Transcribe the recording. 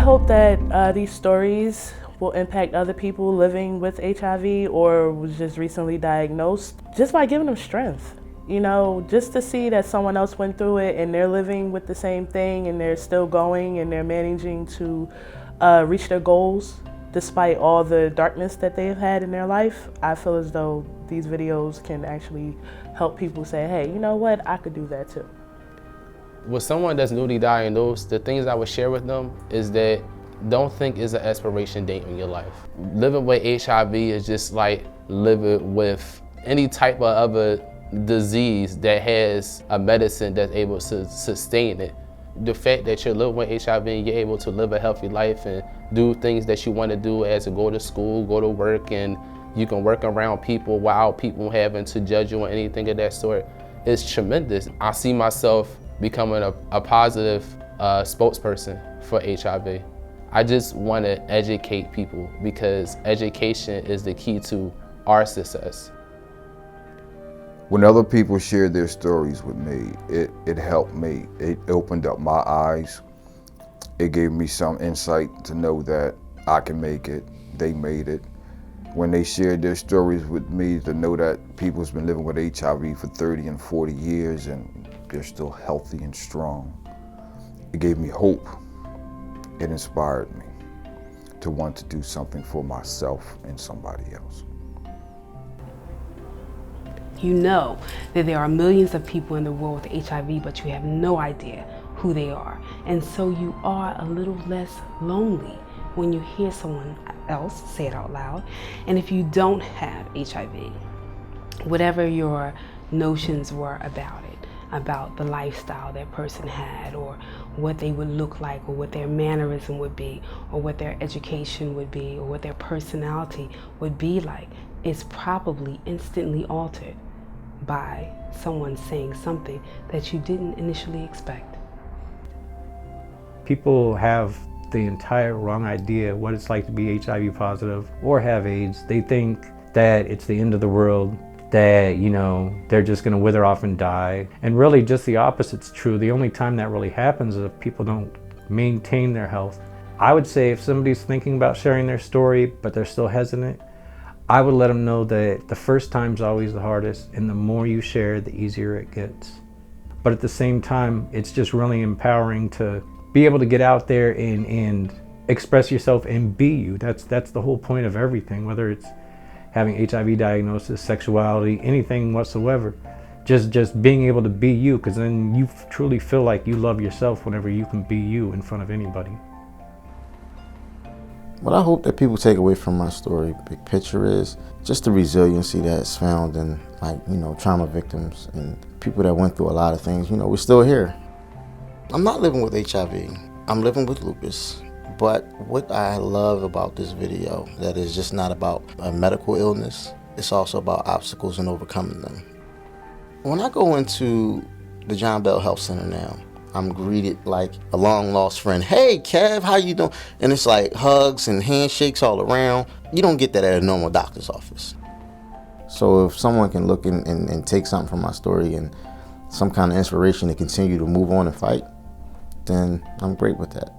hope that these stories will impact other people living with HIV or was just recently diagnosed, just by giving them strength. You know, just to see that someone else went through it and they're living with the same thing and they're still going and they're managing to reach their goals despite all the darkness that they've had in their life. I feel as though these videos can actually help people say, hey, you know what, I could do that too. With someone that's newly diagnosed, the things I would share with them is that don't think it's an expiration date on your life. Living with HIV is just like living with any type of other disease that has a medicine that's able to sustain it. The fact that you're living with HIV and you're able to live a healthy life and do things that you want to do, as to go to school, go to work, and you can work around people without people having to judge you or anything of that sort, is tremendous. I see myself becoming a positive spokesperson for HIV. I just want to educate people because education is the key to our success. When other people shared their stories with me, it helped me. It opened up my eyes. It gave me some insight to know that I can make it, they made it. When they shared their stories with me, to know that people's been living with HIV for 30 and 40 years and they're still healthy and strong. It gave me hope. It inspired me to want to do something for myself and somebody else. You know that there are millions of people in the world with HIV, but you have no idea who they are. And so you are a little less lonely when you hear someone else say it out loud. And if you don't have HIV, whatever your notions were about it, about the lifestyle that person had, or what they would look like, or what their mannerism would be, or what their education would be, or what their personality would be like, is probably instantly altered by someone saying something that you didn't initially expect. People have the entire wrong idea what it's like to be HIV positive or have AIDS. They think that it's the end of the world, that, you know, they're just gonna wither off and die. And really just the opposite's true. The only time that really happens is if people don't maintain their health. I would say if somebody's thinking about sharing their story, but they're still hesitant, I would let them know that the first time's always the hardest, and the more you share, the easier it gets. But at the same time, it's just really empowering to be able to get out there and express yourself and be you. That's the whole point of everything, whether it's having HIV diagnosis, sexuality, anything whatsoever. Just being able to be you, because then you truly feel like you love yourself whenever you can be you in front of anybody. What I hope that people take away from my story, big picture, is just the resiliency that's found in, like, you know, trauma victims and people that went through a lot of things. You know, we're still here. I'm not living with HIV. I'm living with lupus. But what I love about this video, that is just not about a medical illness, it's also about obstacles and overcoming them. When I go into the John Bell Health Center now, I'm greeted like a long lost friend. Hey, Kev, how you doing? And it's like hugs and handshakes all around. You don't get that at a normal doctor's office. So if someone can look and take something from my story and some kind of inspiration to continue to move on and fight, then I'm great with that.